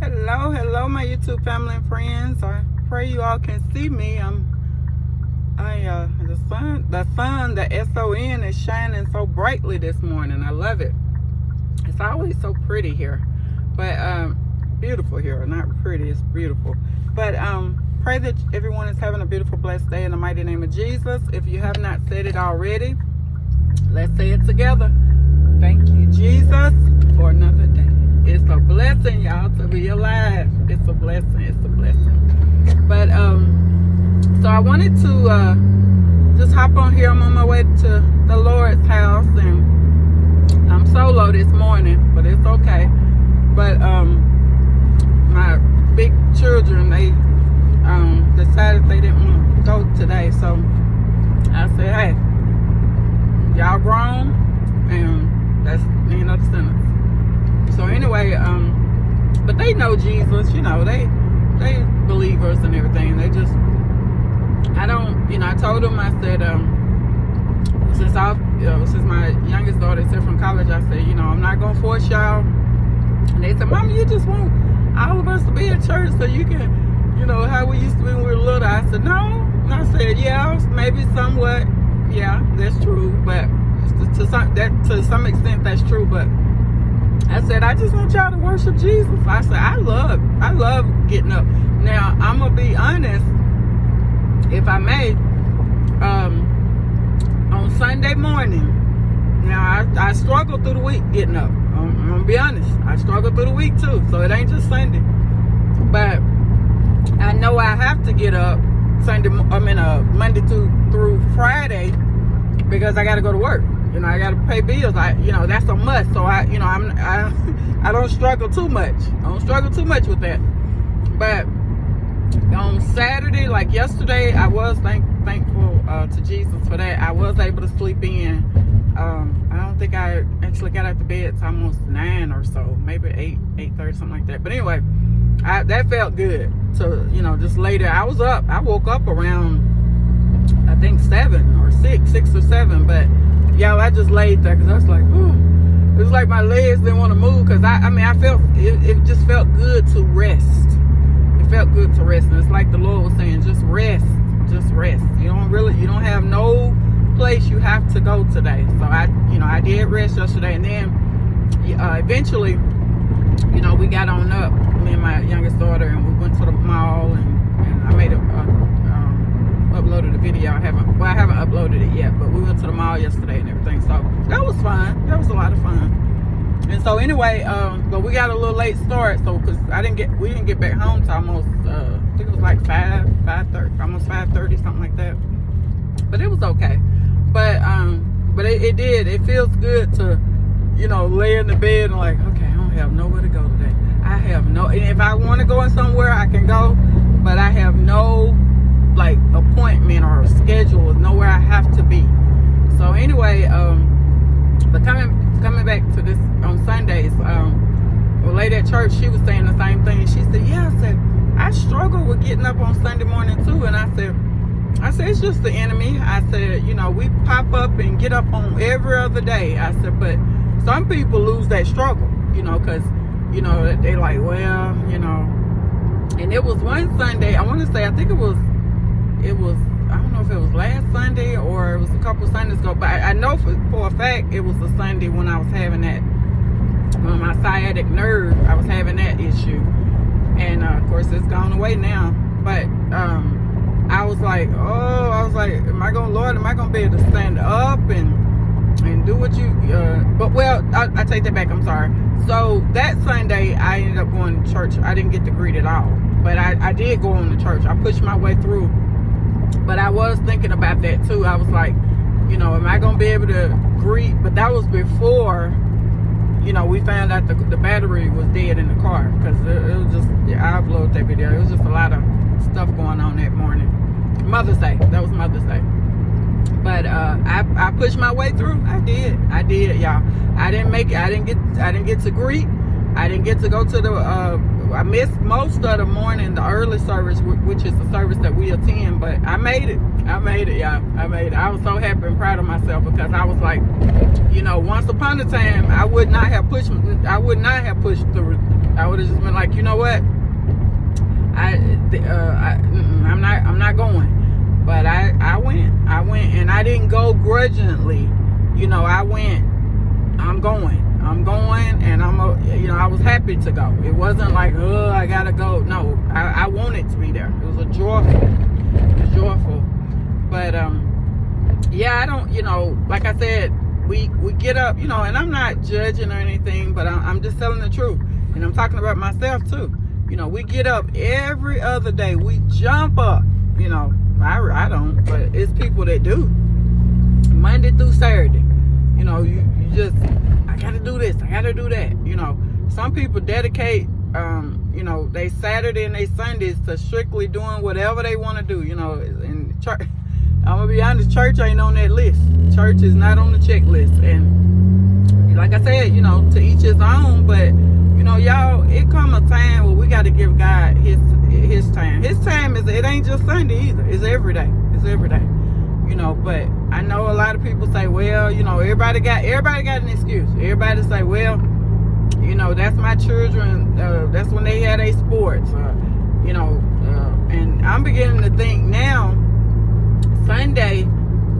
Hello, my YouTube family and friends. I pray you all can see me. The sun, the S-O-N is shining so brightly this morning. I love it. It's always so pretty here, but beautiful here. Not pretty, it's beautiful. But pray that everyone is having a beautiful, blessed day in the mighty name of Jesus. If you have not said it already, let's say it together. Thank you, Jesus, for another day. It's a blessing, y'all, to be alive. It's a blessing. It's a blessing. But so I wanted to just hop on here. I'm on my way to the Lord's house, and I'm solo this morning, but it's okay. But my big children, they decided they didn't want to go today, so I said, hey, y'all grown, and that's the end of the sentence. So anyway, but they know Jesus, you know, they believers and everything. They just, I told them, I said, since my youngest daughter is here from college, I said, I'm not gonna force y'all. And they said, Mama, you just want all of us to be at church so you can, how we used to be when we were little. I said, no. And I said, yeah, maybe somewhat, yeah, that's true, but to some extent that's true, but I said, I just want y'all to worship Jesus. I said, I love getting up. Now, I'm going to be honest, if I may, on Sunday morning, now I struggle through the week getting up. I'm going to be honest. I struggle through the week too, so it ain't just Sunday. But I know I have to get up Monday through Friday because I got to go to work. I got to pay bills. That's a must. So I don't struggle too much. I don't struggle too much with that. But on Saturday, like yesterday, I was thankful to Jesus for that. I was able to sleep in. I don't think I actually got out the bed till almost 9 or so, maybe 8:30, something like that. But anyway, that felt good. So just later, I woke up around I think 7 or 6 or 7, but. Y'all, I just laid there because I was like, ooh. It was like my legs didn't want to move because I felt, it just felt good to rest. It felt good to rest. And it's like the Lord was saying, just rest. Just rest. You don't have no place you have to go today. So I did rest yesterday. And then eventually, we got on up, me and my youngest daughter, and we went to the mall and I made uploaded the video. I haven't uploaded it yet, but we went to the mall yesterday and everything, so that was fun. That was a lot of fun. And so anyway, but we got a little late start, so because we didn't get back home till almost I think it was like 5:30, almost 5:30, something like that. But it was okay. But it feels good to lay in the bed and like, okay, I don't have nowhere to go today. And if I want to go in somewhere, I can go, but I have no appointment or schedule, is nowhere I have to be. So anyway, but coming back to this on Sundays, a lady at church, she was saying the same thing. She said, yeah, I struggle with getting up on Sunday morning too. And I said it's just the enemy. I said, we pop up and get up on every other day. I said, but some people lose that struggle, because they like, well, and it was one Sunday, I want to say, I think it was I don't know if it was last Sunday or it was a couple Sundays ago, but I know for a fact it was a Sunday when I was having that, when my sciatic nerve, I was having that issue. And of course it's gone away now. But I was like, am I gonna be able to stand up and do what you, I take that back, I'm sorry. So that Sunday I ended up going to church. I didn't get to greet at all, but I did go on to church. I pushed my way through. But I was thinking about that too. I was like, am I going to be able to greet? But that was before, we found out the battery was dead in the car. Because it was just, I uploaded that video. It was just a lot of stuff going on that morning. Mother's Day. That was Mother's Day. But I pushed my way through. I did, y'all. I didn't make it. I didn't get to greet. I didn't get to go to the I missed most of the morning, the early service, which is the service that we attend, but I made it, y'all. I made it. I was so happy and proud of myself because I was like, once upon a time, I would not have pushed through. I would have just been like, like, you know what, I'm not going. But I went, and I didn't go grudgingly. You know, I went. I'm going, and I was happy to go. It wasn't like, oh, I gotta go. No, I wanted to be there. It was joyful. But yeah, I don't, like I said, we get up, and I'm not judging or anything, but I'm just telling the truth, and I'm talking about myself too. We get up every other day. We jump up. I don't, but it's people that do. Monday through Saturday. You just, I gotta do this, I gotta do that. Some people dedicate, they Saturday and they Sundays to strictly doing whatever they want to do. In church, I'm gonna be honest, church ain't on that list. Church is not on the checklist. And like I said, to each his own. But y'all, it come a time where we got to give God his time. His time it ain't just Sunday either. It's every day. It's every day. But I know a lot of people say, well, everybody got an excuse. Everybody say, well, that's my children. That's when they had their sports. And I'm beginning to think now, Sunday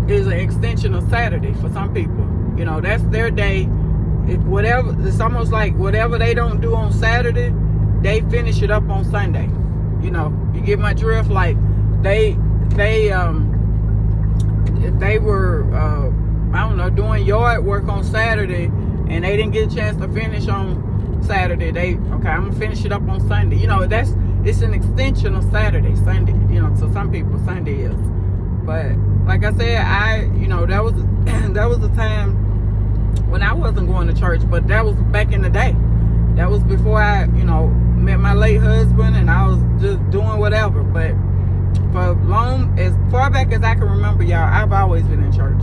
is an extension of Saturday for some people. That's their day. It's almost like whatever they don't do on Saturday, they finish it up on Sunday. You get my drift. Like they were, doing yard work on Saturday, and they didn't get a chance to finish on Saturday. I'm gonna finish it up on Sunday. It's an extension of Saturday, Sunday. To some people, Sunday is. But like I said, that was a time when I wasn't going to church, but that was back in the day. That was before I, met my late husband, and I was just doing whatever. But as far back as I can remember, y'all, I've always been in church,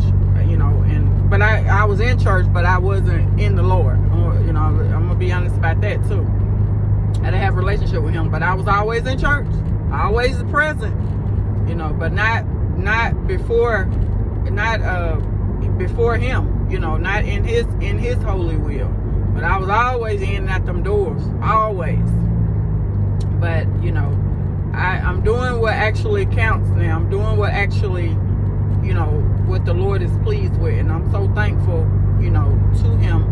but I was in church, but I wasn't in the Lord. I'm gonna be honest about that too. I didn't have a relationship with him, but I was always in church, always present, but not before him, not in his holy will. But I was always in and out them doors, always. But I'm doing what actually counts now. I'm doing what actually, what the Lord is pleased with. And I'm so thankful, to him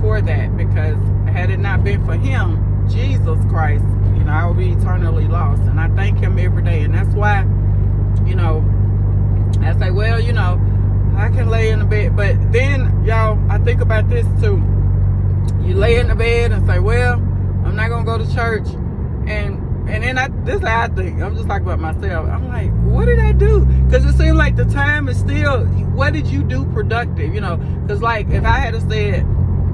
for that. Because had it not been for him, Jesus Christ, I would be eternally lost. And I thank him every day. And that's why, I say, well, I can lay in the bed. But then, y'all, I think about this too. You lay in the bed and say, well, I'm not going to go to church. And then this is how I think. I'm just talking about myself. I'm like, what did I do? Because it seems like the time is still, what did you do productive? Because like if I had said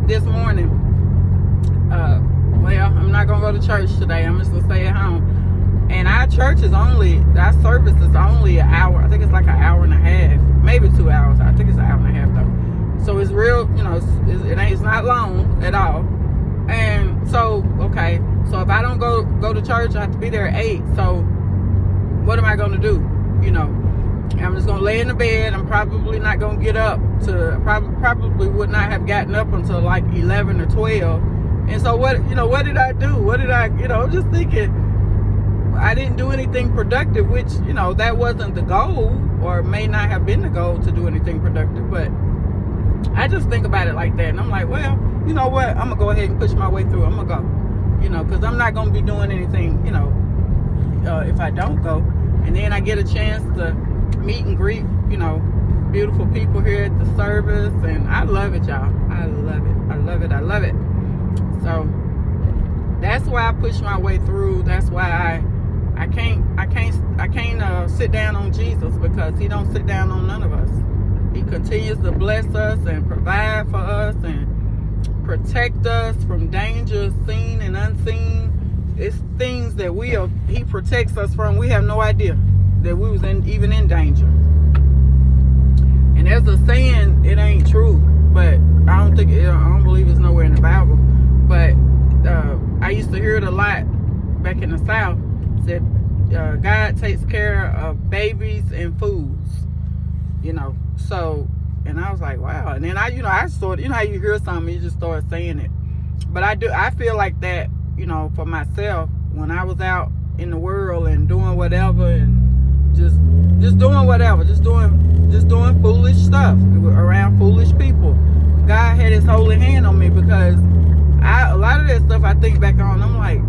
this morning, well, I'm not going to go to church today. I'm just going to stay at home. And our service is only an hour. I think it's like an hour and a half, maybe 2 hours. I think it's an hour and a half though. So it's real, it's not long at all. And so, okay. So if I don't go to church, I have to be there at 8. So what am I going to do? I'm just going to lay in the bed. I'm probably not going to get up probably would not have gotten up until like 11 or 12. And so what did I do? What did I, I'm just thinking I didn't do anything productive, which, that wasn't the goal, or may not have been the goal to do anything productive. But I just think about it like that. And I'm like, well, you know what? I'm going to go ahead and push my way through. I'm going to go. Because I'm not going to be doing anything, if I don't go. And then I get a chance to meet and greet, beautiful people here at the service. And I love it, y'all. I love it. I love it. I love it. So that's why I push my way through. That's why I can't sit down on Jesus, because he don't sit down on none of us. He continues to bless us and provide for us and protect us from danger seen and unseen. It's things that he protects us from. We have no idea that we was even in danger. And there's a saying, it ain't true, but I don't believe it's nowhere in the Bible. But I used to hear it a lot back in the South. Said God takes care of babies and fools. So. And I was like, wow. And then I started, how you hear something, you just start saying it. But I feel like that you know, for myself when I was out in the world and doing whatever and just doing whatever, just doing foolish stuff around foolish people. God had his holy hand on me, because a lot of that stuff I think back on, I'm like,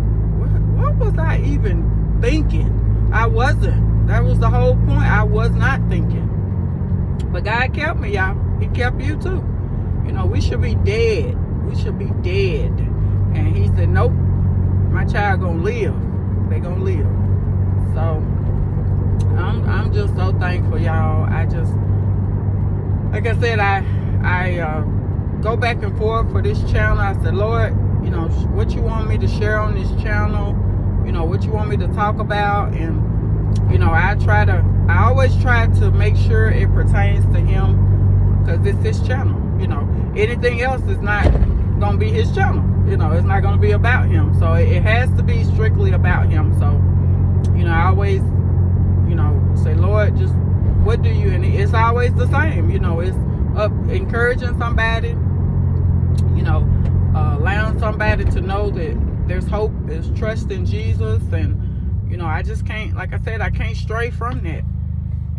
what was I even thinking? I wasn't. That was the whole point. I was not thinking. But God kept me, y'all. He kept you too. You know, we should be dead. We should be dead. And he said, nope, my child gonna live. They gonna live. So I'm just so thankful, y'all. I just, like I said, I go back and forth for this channel. I said, Lord, you know, what you want me to share on this channel, you know, what you want me to talk about. And you know, I always try to make sure it pertains to him, because it's his channel. You know, anything else is not gonna be his channel. You know, it's not gonna be about him. So it has to be strictly about him. So, you know, I always, you know, say, Lord, just what do you, and it's always the same. You know, it's up encouraging somebody, you know, allowing somebody to know that there's hope, there's trust in Jesus. And you know, I just can't, like I said, I can't stray from that.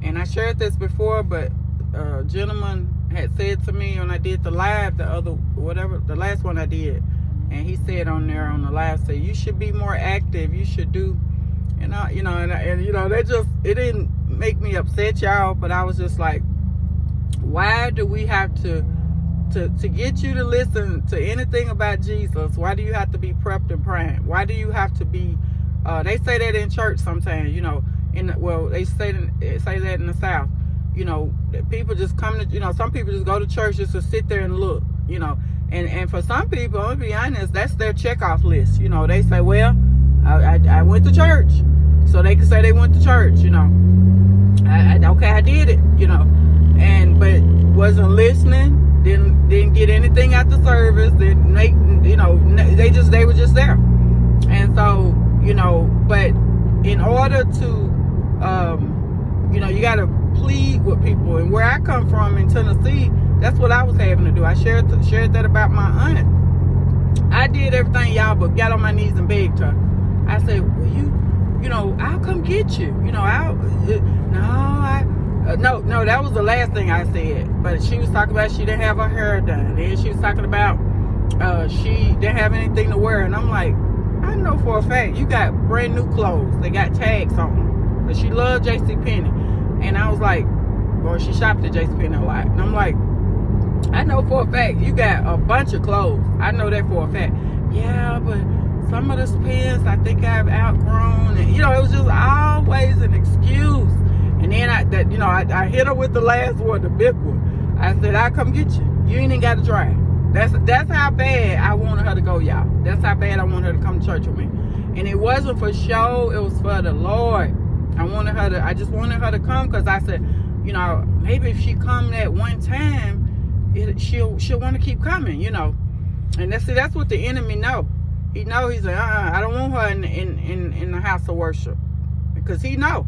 And I shared this before, but a gentleman had said to me when I did the live, the last one I did, and he said on there on the live, say, you should be more active, you should do, and you know, and you know, that just, it didn't make me upset, y'all, but I was just like, why do we have to get you to listen to anything about Jesus? Why do you have to be prepped and praying? Why do you have to be, they say that in church sometimes, you know, they say that in the South, you know, people just come to, you know, some people just go to church just to sit there and look, you know, and for some people, I'm gonna be honest, that's their checkoff list. You know, they say, well, I went to church, so they can say they went to church, you know, okay, I did it, you know, but wasn't listening, didn't get anything out the service, didn't make, you know, they were just there. And so, you know, but in order to, you know, you got to plead with people. And where I come from in Tennessee, that's what I was having to do. I shared that about my aunt. I did everything, y'all, but got on my knees and begged her. I said, well, you know, I'll come get you. You know, no, that was the last thing I said. But she was talking about she didn't have her hair done. And she was talking about she didn't have anything to wear. And I'm like, I know for a fact you got brand new clothes. They got tags on them. But she loved JCPenney. And I was like, or she shopped at JCPenney a lot. And I'm like, I know for a fact you got a bunch of clothes. I know that for a fact. Yeah, but some of the pants I think I've outgrown. And, you know, it was just always an excuse. And then I hit her with the last one, the big one. I said, I'll come get you. You ain't even got to drive. That's how bad I wanted her to go, y'all. That's how bad I wanted her to come to church with me. And it wasn't for show. It was for the Lord. I just wanted her to come, because I said, you know, maybe if she come that one time, she'll want to keep coming, you know. And that's what the enemy know. He's like, I don't want her in the house of worship, because he know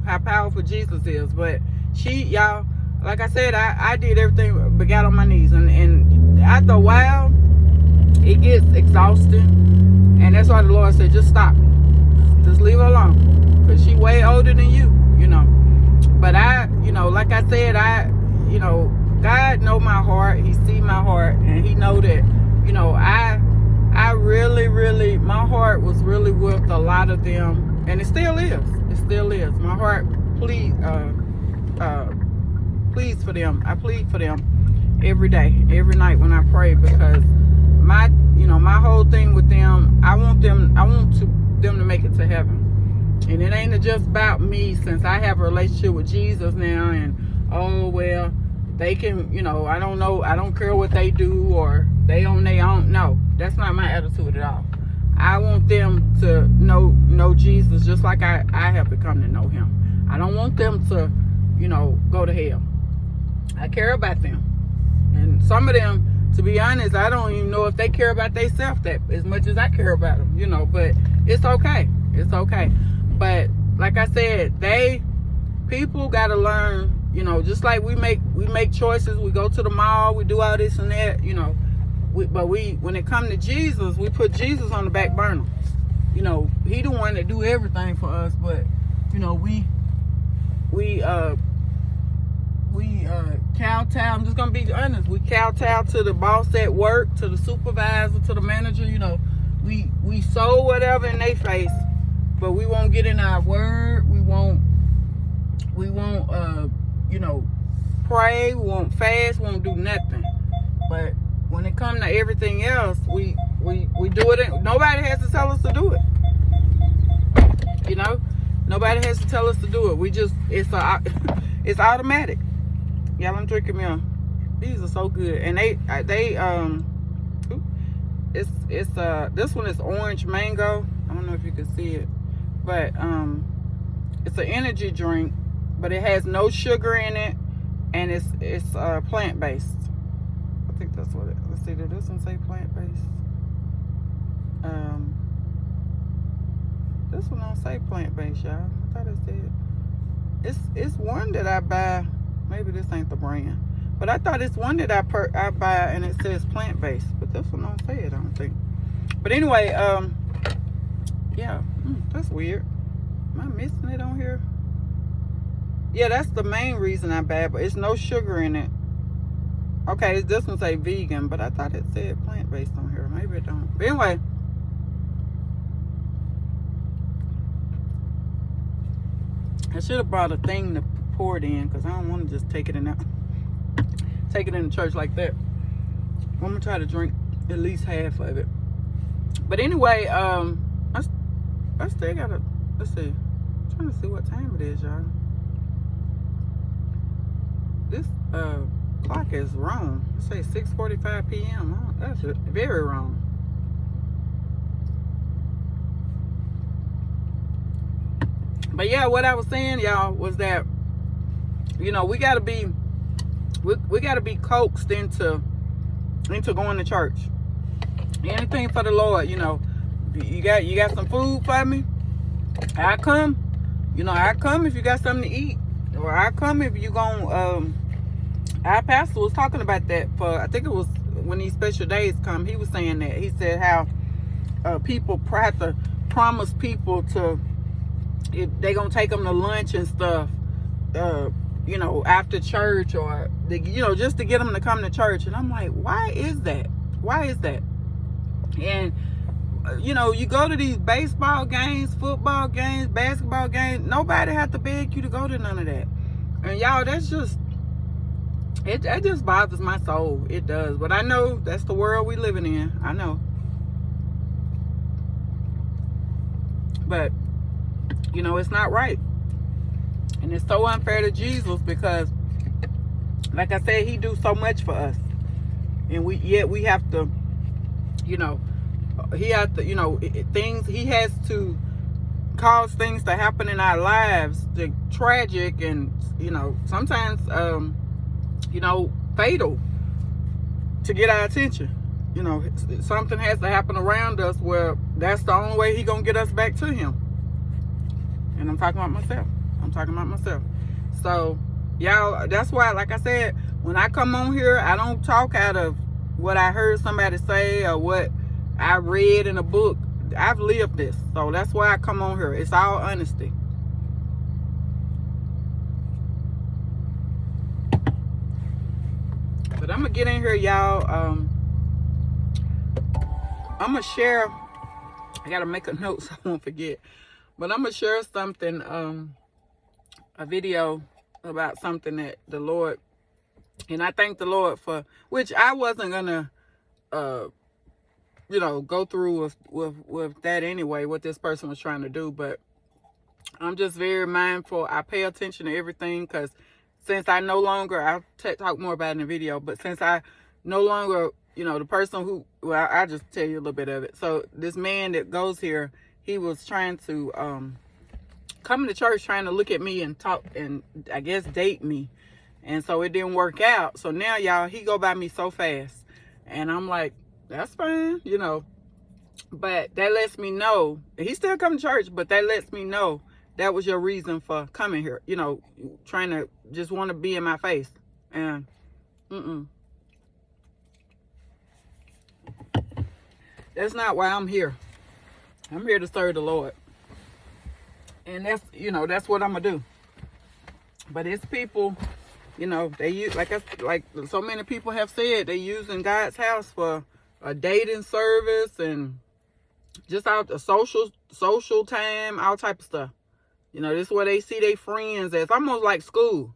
how powerful Jesus is. But y'all, like I said, I did everything but got on my knees, and after a while, it gets exhausting, and that's why the Lord said, just stop, just leave her alone, because she way older than you, you know. But you know, like I said, you know, God know my heart. He see my heart, and he know that, you know, I really, my heart was really with a lot of them, and it still is. It still is. My heart pleads for them. I plead for them every day, every night when I pray, because my whole thing with them, I want them to make it to heaven. And it ain't just about me, since I have a relationship with Jesus now, and oh well, they can, you know, I don't know, I don't care what they do, or they on their own. No, that's not my attitude at all. I want them to know Jesus just like I have become to know him. I don't want them to, you know, go to hell. I care about them. And some of them, to be honest, I don't even know if they care about themselves that as much as I care about them, you know, but it's okay. It's okay. But like I said, people got to learn, you know, just like we make choices, we go to the mall, we do all this and that, you know, when it come to Jesus, we put Jesus on the back burner. You know, he the one that do everything for us, but you know, we kowtow. I'm just gonna be honest. We kowtow to the boss at work, to the supervisor, to the manager. You know, we sow whatever in their face, but we won't get in our word. We won't you know, pray. We won't fast. We won't do nothing. But when it comes to everything else, we do it. Nobody has to tell us to do it. You know, nobody has to tell us to do it. We just it's automatic. Y'all, I'm drinking me. These are so good, and it's this one is orange mango. I don't know if you can see it, but it's an energy drink, but it has no sugar in it, and it's plant based. I think that's what it. Let's see. Did this one say plant based? This one don't say plant based, y'all. I thought it said. It's one that I buy. Maybe this ain't the brand, but I thought it's one that I buy and it says plant based. But this one don't say it. I don't think. But anyway, yeah, that's weird. Am I missing it on here? Yeah, that's the main reason I buy it, but it's no sugar in it. Okay, this one say vegan, but I thought it said plant based on here. Maybe it don't. But anyway. I should have brought a thing to pour it in because I don't want to just take it in the church like that. I'm gonna try to drink at least half of it. But anyway, I still gotta, let's see. I'm trying to see what time it is, y'all. This clock is wrong. It says 6:45 p.m. That's very wrong. But yeah, what I was saying, y'all, was that, you know, we gotta be coaxed into going to church. Anything for the Lord, you know. You got some food for me? I come. You know, I come if you got something to eat, or I come if you gon' our pastor was talking about that for, I think it was when these special days come. He was saying that. He said how people have to promise people to. They gonna take them to lunch and stuff, you know, after church, or you know, just to get them to come to church. And I'm like, why is that? Why is that? And you know, you go to these baseball games, football games, basketball games. Nobody have to beg you to go to none of that. And y'all, that's just it. That just bothers my soul. It does. But I know that's the world we living in. I know. But you know, it's not right. And it's so unfair to Jesus because, like I said, he do so much for us. And we have to, you know, he has to, you know, he has to cause things to happen in our lives, the tragic and, you know, sometimes, you know, fatal, to get our attention. You know, something has to happen around us where that's the only way he gonna get us back to him. And I'm talking about myself. So, y'all, that's why, like I said, when I come on here, I don't talk out of what I heard somebody say or what I read in a book. I've lived this. So that's why I come on here. It's all honesty. But I'm going to get in here, y'all. I'm going to share. I got to make a note so I won't forget. But I'm going to share something, a video about something that the Lord, and I thank the Lord for, which I wasn't going to, you know, go through with that anyway, what this person was trying to do. But I'm just very mindful. I pay attention to everything because since I no longer, I'll talk more about it in the video, but since I no longer, you know, the person who, well, I'll just tell you a little bit of it. So this man that goes here, he was trying to come to church, trying to look at me and talk and I guess date me. And so it didn't work out. So now, y'all, he go by me so fast. And I'm like, that's fine, you know. But that lets me know, he still come to church, but that lets me know that was your reason for coming here. You know, trying to just want to be in my face. And, That's not why I'm here. I'm here to serve the Lord. And that's, that's what I'm going to do. But it's people, they use, like so many people have said, they using God's house for a dating service and just out the social time, all type of stuff. This is where they see their friends. It's almost like school.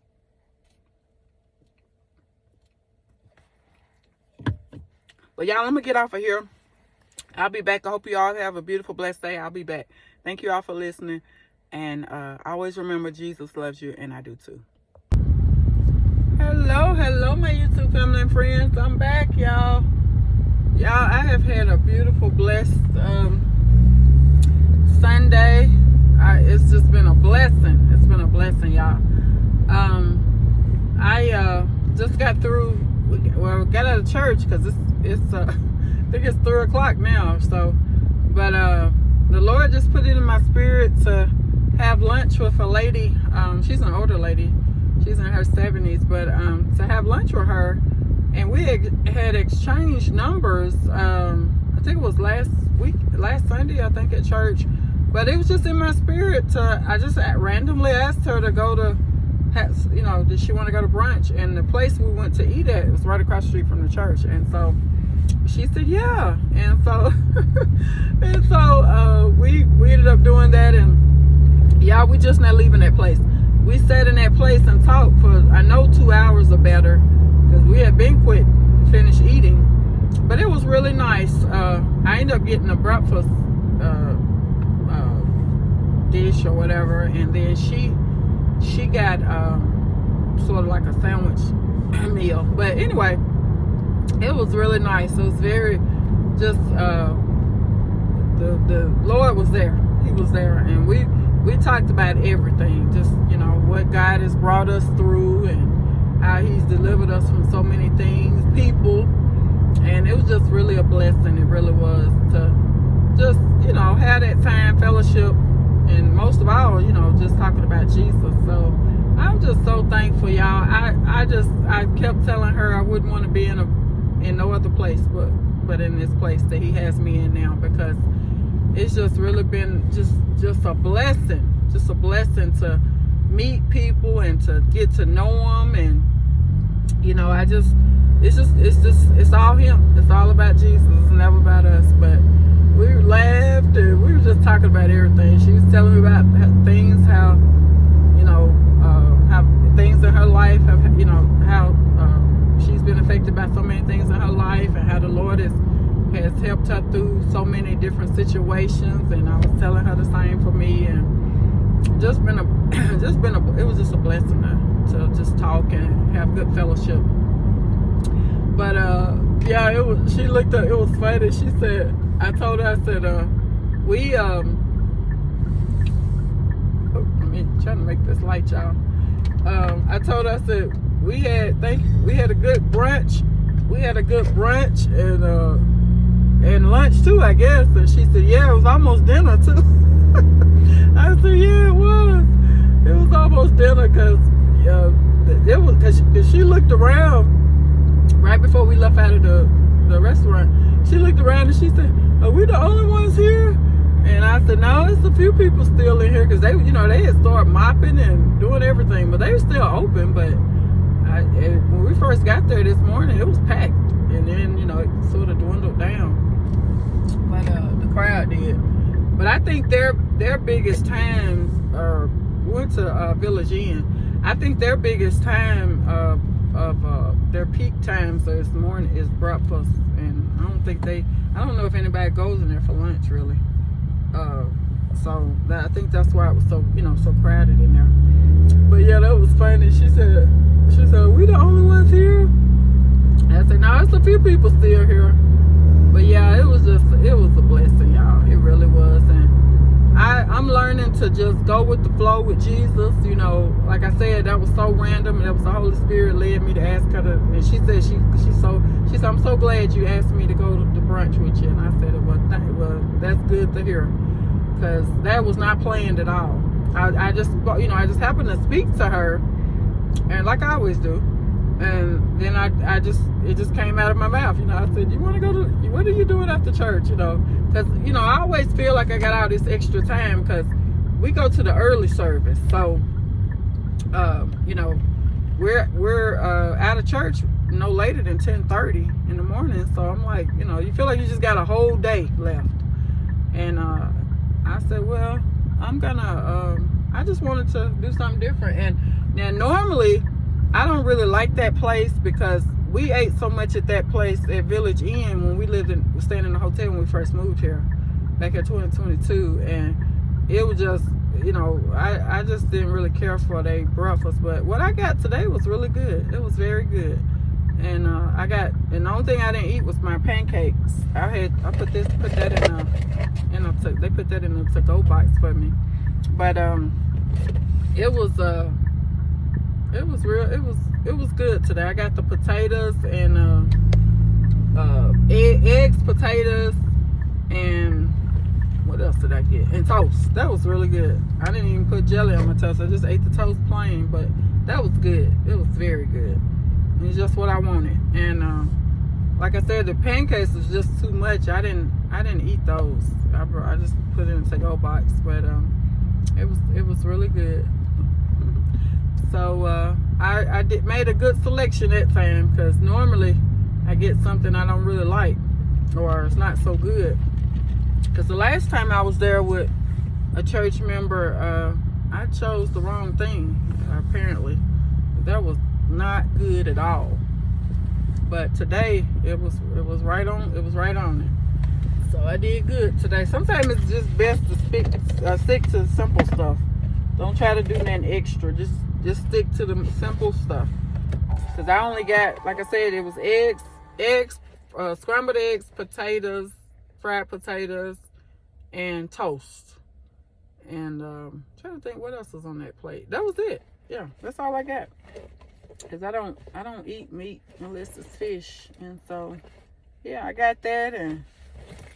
But y'all, I'm going to get off of here. I'll be back. I hope you all have a beautiful, blessed day. I'll be back. Thank you all for listening. And always remember, Jesus loves you, and I do too. Hello, my YouTube family and friends. I'm back, y'all. I have had a beautiful, blessed Sunday. It's just been a blessing. It's been a blessing, y'all. I just got through. Well, got out of church because it's I think it's 3:00 now. So, but the Lord just put it in my spirit to have lunch with a lady. She's an older lady. She's in her 70s, but to have lunch with her, and we had exchanged numbers. I think it was last Sunday, I think, at church. But it was just in my spirit I just randomly asked her to go to, did she want to go to brunch? And the place we went to eat at was right across the street from the church. And so she said, yeah. And so, we ended up doing that. And y'all, we just not leaving that place. We sat in that place and talked for, I know, 2 hours or better, because we had been finished eating. But it was really nice. I ended up getting a breakfast dish or whatever, and then she got sort of like a sandwich meal. But anyway, it was really nice. It was very just the Lord was there. He was there, and we talked about everything, just what God has brought us through and how He's delivered us from so many things, people, and it was just really a blessing. It really was, to just have that time, fellowship, and most of all, just talking about Jesus. So I'm just so thankful, y'all. I kept telling her I wouldn't want to be in no other place but in this place that He has me in now, because it's just really been just a blessing. Just a blessing to meet people and to get to know them. And it's all Him. It's all about Jesus. It's never about us. But we laughed and we were just talking about everything. She was telling me about things, how things in her life have, how she's been affected by so many things in her life, and how the Lord has helped her through so many different situations. And I was telling her the same for me, and it was just a blessing to just talk and have good fellowship. But she looked up, it was funny. She said, I told her, I said, trying to make this light, y'all. I told her, I said, we had a good brunch. We had a good brunch and lunch too, I guess. And she said, yeah, it was almost dinner too. I said, yeah, it was. It was almost dinner, because she looked around right before we left out of the restaurant. She looked around and she said, are we the only ones here? And I said, no, it's a few people still in here, because they had started mopping and doing everything, but they were still open. But when we first got there this morning, it was packed, and then it sort of dwindled down. But the crowd did. But I think their biggest times we went to Village Inn. I think their biggest time of their peak times this morning is breakfast, and I don't know if anybody goes in there for lunch really. So I think that's why it was so so crowded in there. But yeah, that was funny. She said, we the only ones here? I said, no, it's a few people still here. But yeah, it was a blessing, y'all. It really was. And I'm learning to just go with the flow with Jesus. Like I said, that was so random, and that was the Holy Spirit led me to ask her to. And she said she said, I'm so glad you asked me to go to the brunch with you. And I said, well, that's good to hear, because that was not planned at all. I just happened to speak to her, and like I always do, And then it just came out of my mouth. You know, I said, what are you doing after church? You know, because, you know, I always feel like I got all this extra time because we go to the early service. So, you know, we're out of church no later than 10:30 in the morning. So I'm like, you know, you feel like you just got a whole day left. And I said, well, I just wanted to do something different. And now normally I don't really like that place because we ate so much at that place at Village Inn when we staying in the hotel when we first moved here back in 2022. And it was just, you know, I just didn't really care for their breakfast. But what I got today was really good. It was very good. And and the only thing I didn't eat was my pancakes. I put that they put that in a to-go box for me. But it was good today. I got the potatoes and eggs, potatoes, and what else did I get? And toast. That was really good. I didn't even put jelly on my toast. I just ate the toast plain, but that was good. It was very good. It's just what I wanted. And like I said, the pancakes was just too much. I didn't eat those. I just put it in a to-go box, but it was really good. So I made a good selection that time because normally I get something I don't really like or it's not so good. Because the last time I was there with a church member, I chose the wrong thing apparently. That was not good at all. But today it was right on. It was right on it. So I did good today. Sometimes it's just best to stick to simple stuff. Don't try to do nothing extra. Just stick to the simple stuff. Because I only got, like I said, it was eggs, scrambled eggs, potatoes, fried potatoes, and toast. And trying to think what else was on that plate. That was it. Yeah, that's all I got. Because I don't eat meat unless it's fish. And so, yeah, I got that, and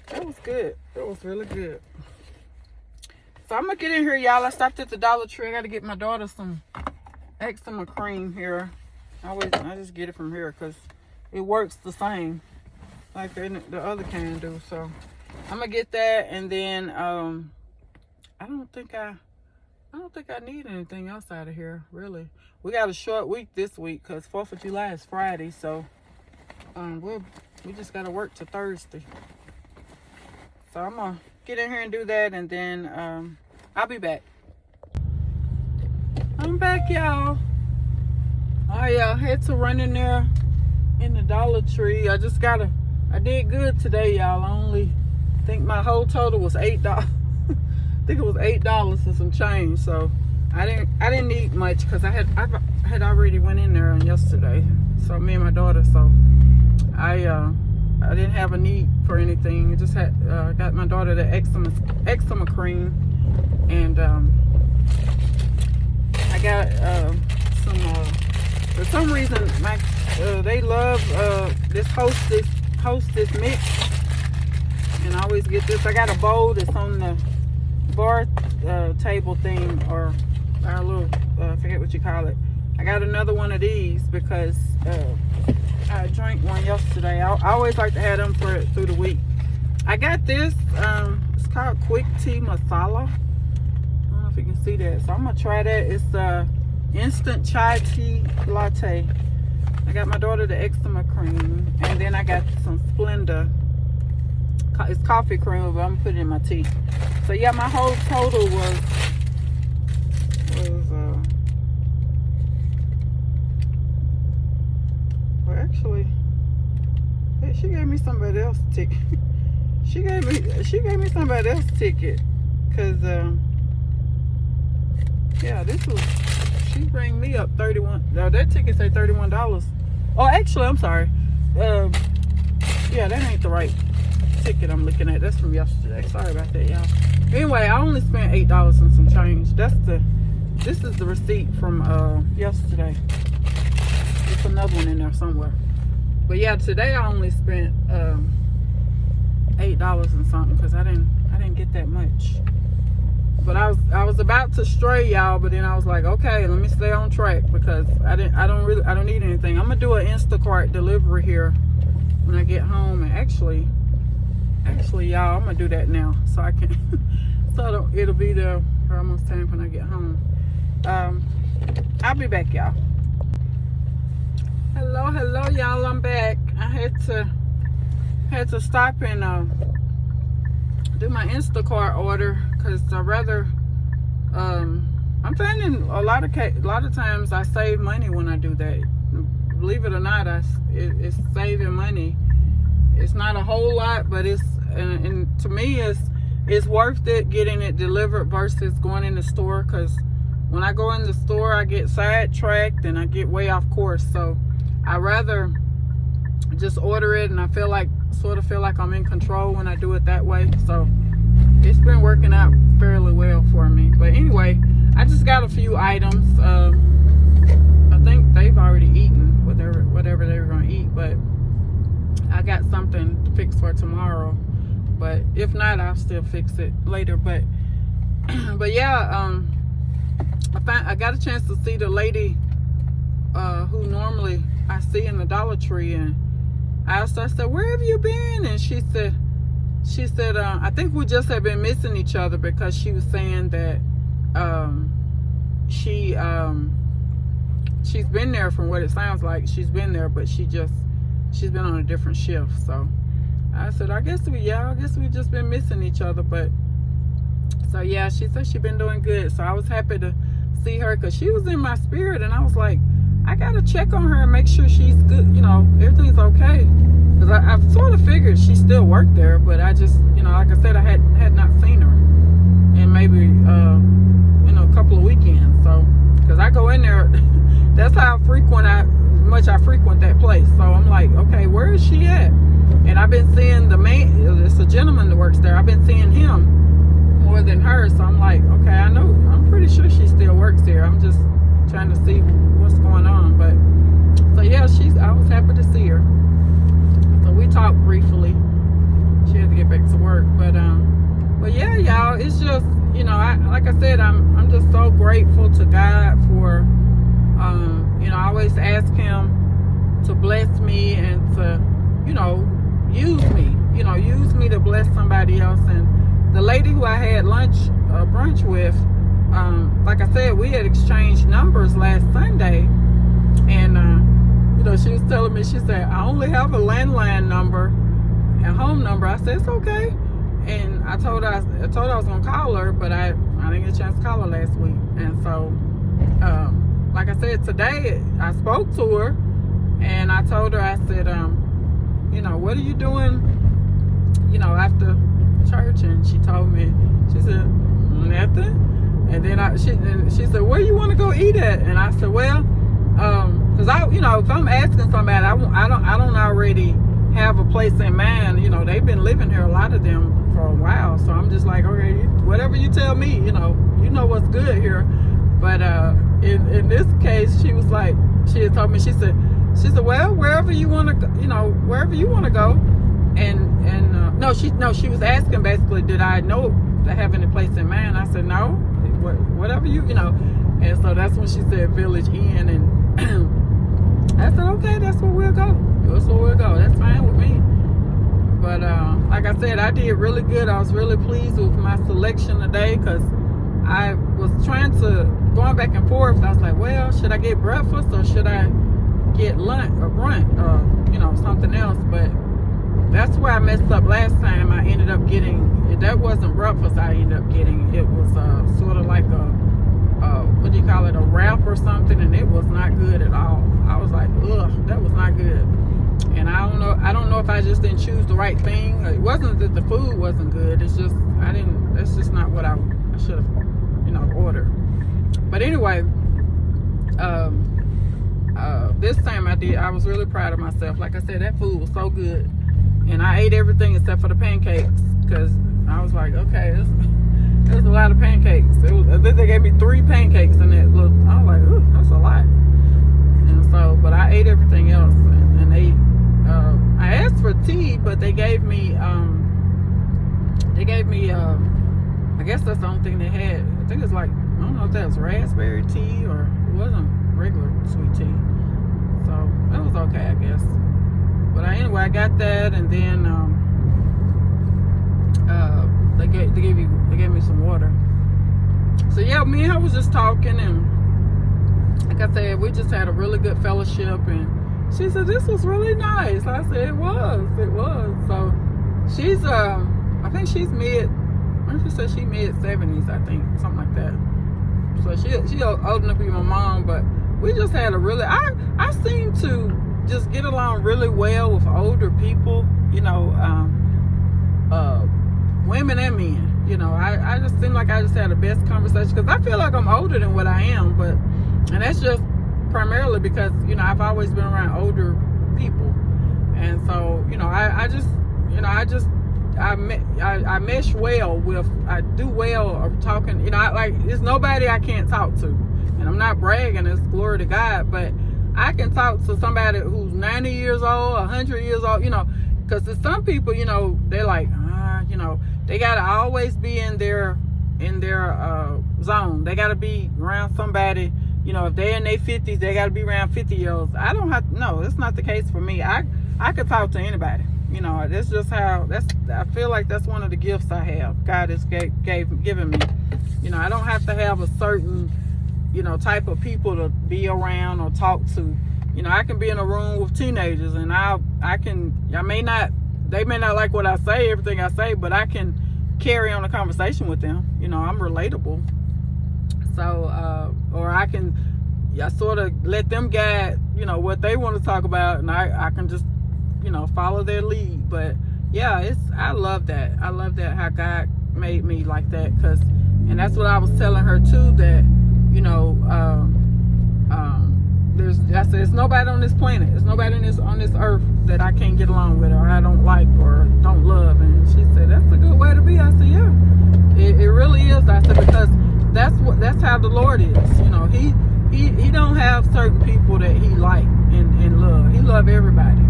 that was good. It was really good. So I'm going to get in here, y'all. I stopped at the Dollar Tree. I got to get my daughter some eczema cream here. I just get it from here because it works the same like the other can do. So I'm going to get that, and then I don't think I need anything else out of here, really. We got a short week this week because 4th of July is Friday, so we just got to work to Thursday. So I'm going to get in here and do that, and then I'll be back. I'm back, y'all. I had to run in there in the Dollar Tree. I did good today, y'all. I think my whole total was $8. I think it was $8 and some change. So I didn't need much because I had already went in there yesterday. So me and my daughter. So I didn't have a need for anything. I just had got my daughter the eczema cream, and I got some. For some reason, they love this Hostess mix, and I always get this. I got a bowl that's on the bar table thing, or our little I forget what you call it. I got another one of these because I drank one yesterday. I always like to have them through the week. I got this. It's called Quick Tea Masala. I don't know if you can see that. So I'm gonna try that. It's instant chai tea latte. I got my daughter the eczema cream, and then I got some Splenda. It's coffee cream, but I'm putting it in my tea. So yeah, my whole total was well, actually, she gave me somebody else's ticket. she gave me somebody else's ticket, cause yeah, this was. She rang me up 31. No, that ticket say $31. Oh, actually, I'm sorry. Yeah, that ain't the right ticket I'm looking at. That's from yesterday. Sorry about that, y'all. Anyway, I only spent $8 and some change. This is the receipt from yesterday. There's another one in there somewhere. But yeah, today I only spent $8 and something because I didn't get that much. But I was about to stray, y'all, but then I was like, okay, let me stay on track because I don't need anything. I'm gonna do an Instacart delivery here when I get home. And actually y'all, I'm gonna do that now so I can so it'll be there for almost time when I get home. I'll be back, y'all. Hello y'all, I'm back. I had to stop and do my Instacart order because I'm finding a lot of times I save money when I do that. Believe it or not, it's saving money. It's not a whole lot, but and to me it's worth it getting it delivered versus going in the store, because when I go in the store I get sidetracked and I get way off course. So I rather just order it, and I sort of feel like I'm in control when I do it that way. So it's been working out fairly well for me. But anyway, I just got a few items. I think they've already eaten whatever they were going to eat, but I got something fixed for tomorrow. But if not, I'll still fix it later. But yeah, I got a chance to see the lady who normally I see in the Dollar Tree, and I said, where have you been? And she said, I think we just have been missing each other, because she was saying that she's been there, from what it sounds like. She's been there, but she's been on a different shift. So I said, I guess we just been missing each other. But so yeah, she said she's been doing good. So I was happy to see her, because she was in my spirit, and I was like, I gotta check on her and make sure she's good, everything's okay. Because I've sort of figured she still worked there, but I just, like I said, I had not seen her in maybe, a couple of weekends. So, because I go in there, that's how much I frequent that place. So I'm like, okay, where is she at? And I've been seeing it's a gentleman that works there. I've been seeing him more than her. So I'm like, okay, I'm pretty sure she still works there. I'm just trying to see what's going on. But so yeah, I was happy to see her. So we talked briefly. She had to get back to work. But yeah, y'all, it's just, like I said, I'm just so grateful to God for I always ask him to bless me and to, use me to bless somebody else. And the lady who I had brunch with, like I said, we had exchanged numbers last Sunday, and she was telling me, she said, I only have a landline number and home number. I said, it's okay. And I told her I was gonna call her, but I didn't get a chance to call her last week. And so like I said, today I spoke to her, and I told her, I said, what are you doing, after church? And she told me, she said, nothing. And then she said, where you want to go eat at? And I said, well, because if I'm asking somebody, I don't already have a place in mind. They've been living here, a lot of them, for a while. So I'm just like, okay, whatever you tell me, you know what's good here. But in this case, she was like, she had told me, she said, well, wherever you want to go, wherever you want to go. And no, she was asking basically, did I have any place in mind? I said, no, whatever and so that's when she said Village Inn, and I said, okay, that's where we'll go. That's fine with me. But like I said, I did really good. I was really pleased with my selection today, because I was going back and forth. I was like, well, should I get breakfast or should I get lunch or brunch or something else? But that's where I messed up last time. I ended up getting, that wasn't breakfast I ended up getting. It was sort of like what do you call it, a wrap or something, and it was not good at all. I was like, ugh, that was not good. And I don't know if I just didn't choose the right thing. It wasn't that the food wasn't good. It's just that's just not what I should have ordered. But anyway, this time I was really proud of myself. Like I said, that food was so good, and I ate everything except for the pancakes, because I was like, okay, there's a lot of pancakes. I think they gave me 3 pancakes, and I was like, ooh, that's a lot. And so, but I ate everything else, and I asked for tea, but they gave me I guess that's the only thing they had. I think it's like, I don't know if that was raspberry tea or it wasn't regular sweet tea. So it was okay, I guess. But anyway, I got that, and then they gave me some water. So yeah, me and her was just talking, and like I said, we just had a really good fellowship. And she said this was really nice. I said it was. So she's I think she's mid. She said she mid 70s, I think, something like that. So she old enough to be my mom, but we just had a really. I seem to just get along really well with older people, you know, women and men. You know, I just seem like I just had the best conversation because I feel like I'm older than what I am, and that's just primarily because, you know, I've always been around older people, and so, you know, I mesh well with, I do well of talking, you know, there's nobody I can't talk to, and I'm not bragging, it's glory to God, but I can talk to somebody who's 90 years old, 100 years old, you know, because there's some people, you know, they're like, you know, they got to always be in their zone. They got to be around somebody, you know, if they're in their 50s, they got to be around 50-year-olds. I don't have, no, it's not the case for me. I could talk to anybody. You know, that's just how, I feel like that's one of the gifts I have. God has given me. You know, I don't have to have a certain, you know, type of people to be around or talk to. You know, I can be in a room with teenagers, and they may not like what I say, everything I say, but I can carry on a conversation with them. You know, I'm relatable. So, or I sort of let them guide, you know, what they want to talk about, and I can just, you know, follow their lead. But yeah, I love that. I love that how God made me like that, and that's what I was telling her too, that, you know, there's nobody on this planet, there's nobody on this earth that I can't get along with, or I don't like, or don't love. And she said, that's a good way to be. I said, yeah, it really is. I said, because that's how the Lord is. You know, he don't have certain people that he like and love. He love everybody,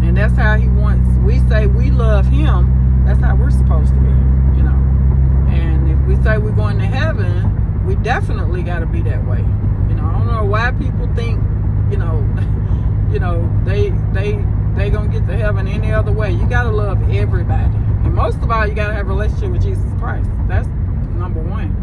and that's how he wants. We say we love him, that's how we're supposed to be, you know. And if we say we're going to heaven, we definitely got to be that way. You know, I don't know why people think, you know, they gonna get to heaven any other way. You gotta love everybody, and most of all, you gotta have a relationship with Jesus Christ. That's number one.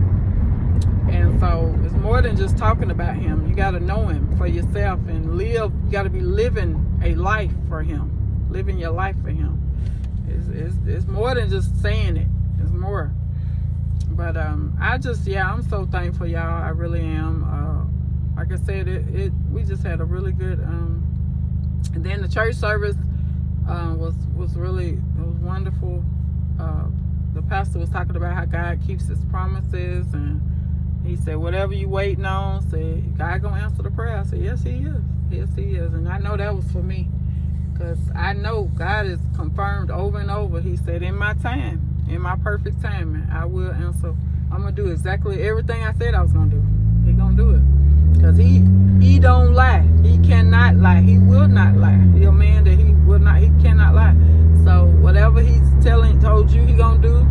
And so it's more than just talking about him. You gotta know him for yourself and live. You gotta be living a life for him, living your life for him. It's more than just saying it. It's more. But I'm so thankful, y'all. I really am. Like I said, we just had a really good. And then the church service was wonderful. The pastor was talking about how God keeps his promises, and he said, whatever you waiting on, said God gonna answer the prayer. I said, yes, he is. Yes, he is. And I know that was for me, because I know God is confirmed over and over. He said, in my time, in my perfect timing, I will answer. I'm gonna do exactly everything I said I was gonna do. He gonna do it, because he don't lie. He cannot lie. He will not lie. He's a man that he cannot lie. So whatever he's told you he gonna do,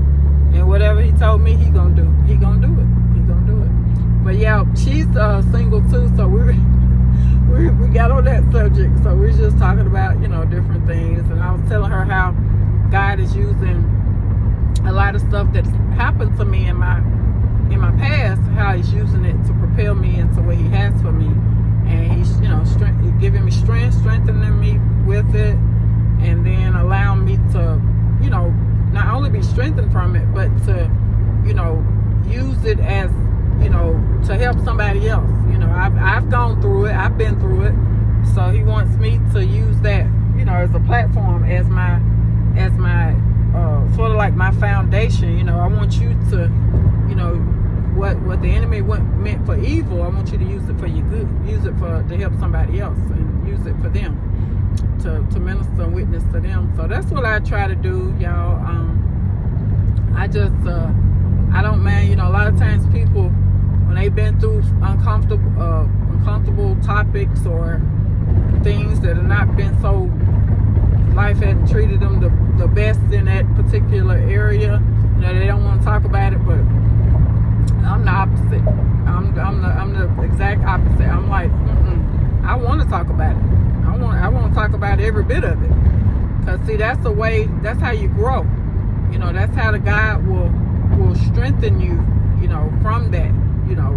and whatever he told me he gonna do, he gonna do it. He gonna do it. But yeah, she's single too, so we got on that subject. So we're just talking about, you know, different things, and I was telling her how God is using a lot of stuff that's happened to me in my past, how he's using it to propel me into what he has for me. And he's, you know, giving me strength, strengthening me with it, and then allowing me to, you know, not only be strengthened from it, but to, you know, use it as, you know, to help somebody else. You know, I've gone through it, I've been through it, so he wants me to use that, you know, as a platform, as my sort of like my foundation. You know, I want you to, you know, what the enemy meant for evil, I want you to use it for your good. Use it to help somebody else, and use it for them, to minister and witness to them. So that's what I try to do, y'all. I don't mind, you know, a lot of times people, when they've been through uncomfortable topics or things that have not been so, life hadn't treated them the best in that particular area, You know, they don't want to talk about it, but I'm the opposite. I'm the exact opposite. I'm like, I want to talk about it. I want to talk about every bit of it. Cause see, that's the way. That's how you grow. You know, that's how the God will strengthen you. You know, from that. You know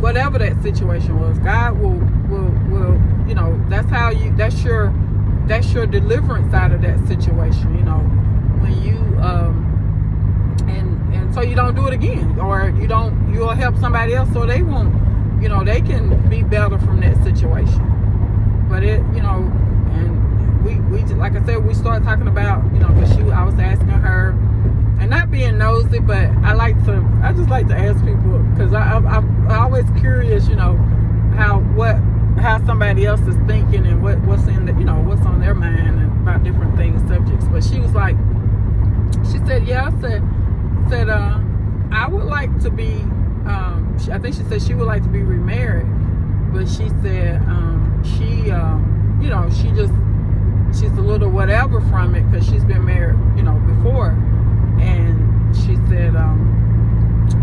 whatever that situation was, God will. You know, that's how you. That's your deliverance out of that situation. You know, when you and so you don't do it again, or you'll help somebody else so they won't. You know, they can be better from that situation. But it, you know, and we like I said, we started talking about, you know, because I was asking her, and not being nosy, but I just like to ask people, because I'm always curious, you know, how somebody else is thinking and what's in the, you know, what's on their mind and about different things, subjects. But she was like, she said, yeah, I said I would like to be, I think she said she would like to be remarried, but she said you know, she's a little whatever from it because she's been married, you know, before, and she said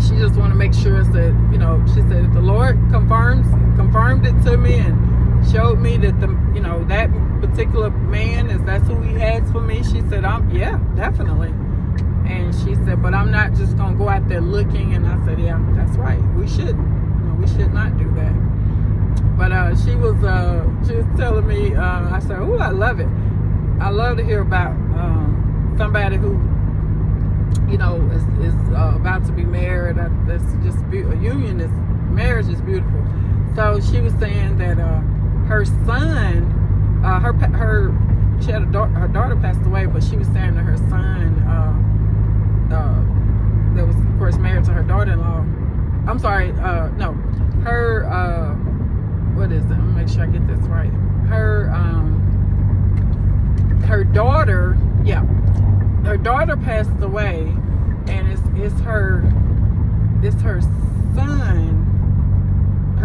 she just want to make sure that, you know, she said if the Lord confirmed it to me and showed me that you know, that particular man that's who He has for me, she said, yeah, definitely. And she said, but I'm not just gonna go out there looking. And I said, yeah, that's right. We shouldn't. You know, we should not do that. But she was telling me. I said, oh, I love it. I love to hear about somebody who, you know, is about to be married. That's just a union. Marriage is beautiful. So she was saying that her son, she had her daughter passed away, but she was saying that her son. That was, of course, married to her daughter-in-law. I'm sorry, no, her, what is it? I'm gonna make sure I get this right. Her daughter, yeah, her daughter passed away, and it's her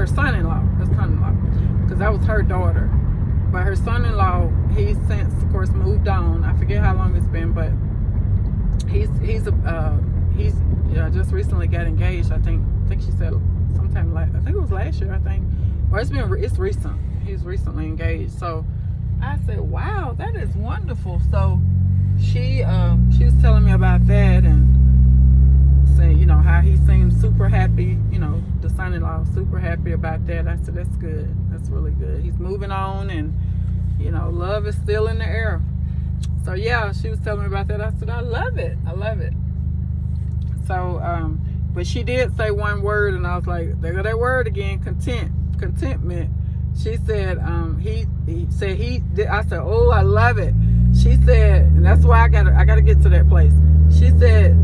son-in-law, because that was her daughter. But her son-in-law, he's since, of course, moved on. I forget how long it's been, but he's just recently got engaged. I think she said sometime I think it was last year. I think, or it's recent. He's recently engaged. So I said, wow, that is wonderful. So she was telling me about that and saying, you know, how he seems super happy. You know, the son-in-law super happy about that. I said, that's good. That's really good. He's moving on, and you know, love is still in the air. So yeah, she was telling me about that. I said, I love it. So, but she did say one word, and I was like, there go that word again, contentment. She said, he said I said, oh, I love it. She said, and that's why I gotta get to that place. She said,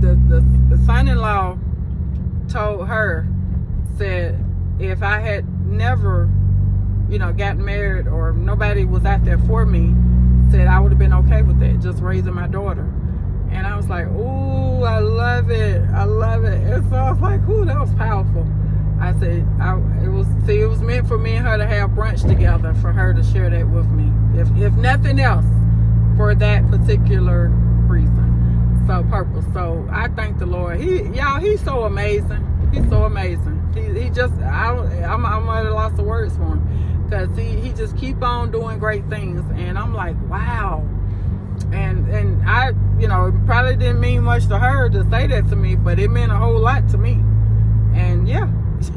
the son-in-law told her, said, if I had never, you know, gotten married, or nobody was out there for me, said I would have been okay with that, just raising my daughter. And I was like, ooh, I love it. And so I was like, ooh, that was powerful. I said, it was meant for me and her to have brunch together, for her to share that with me, if nothing else, for that particular reason, purpose. So I thank the Lord. He's so amazing. He's so amazing. He just, I'm at a loss of words for him, because he just keep on doing great things, and I'm like, wow. And I, you know, it probably didn't mean much to her to say that to me, but it meant a whole lot to me. And yeah,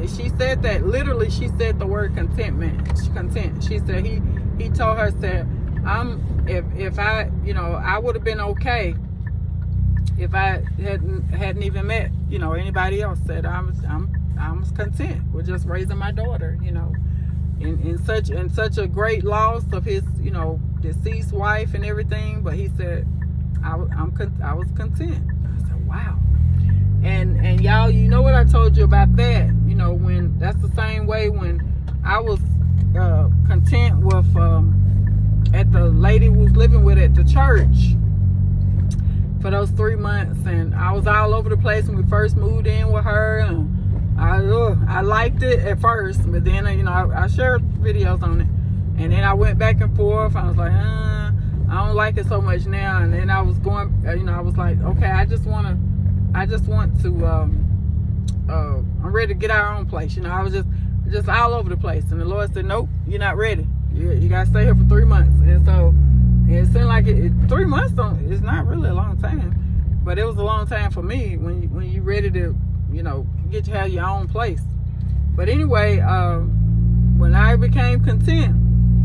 she said that, literally, she said the word contentment. Content. She said he told her, said, if I, you know, I would have been okay if I hadn't even met, you know, anybody else. Said I was content with just raising my daughter, you know, in such a great loss of his, you know, deceased wife and everything. But he said, I was content. I said, wow. And y'all, you know what I told you about that, you know, when that's the same way when I was content with at the lady who was living with at the church for those 3 months, and I was all over the place when we first moved in with her, and I liked it at first, but then, you know, I shared videos on it, and then I went back and forth. I was like, I I don't like it so much now. And then I was going, you know, I was like, okay, I just want to, I'm ready to get our own place. You know, I was just all over the place. And the Lord said, nope, you're not ready. You got to stay here for 3 months. And so it seemed like 3 months is not really a long time. But it was a long time for me when you ready to, you know, get to have your own place. But anyway, when I became content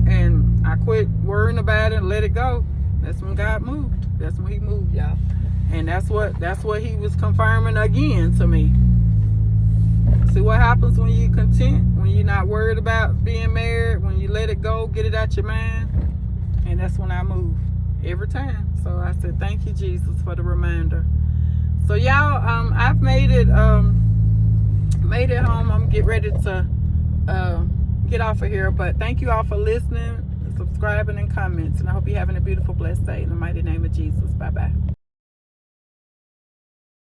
and I quit worrying about it and let it go, that's when God moved. That's when he moved, y'all. And that's what he was confirming again to me. See what happens when you're content, when you're not worried about being married, when you let it go, get it out your mind. And that's when I move every time. So I said, thank you, Jesus, for the reminder. So y'all, I've made it home. I'm gonna get ready to get off of here. But thank you all for listening, subscribing, and comments. And I hope you're having a beautiful, blessed day in the mighty name of Jesus. Bye-bye.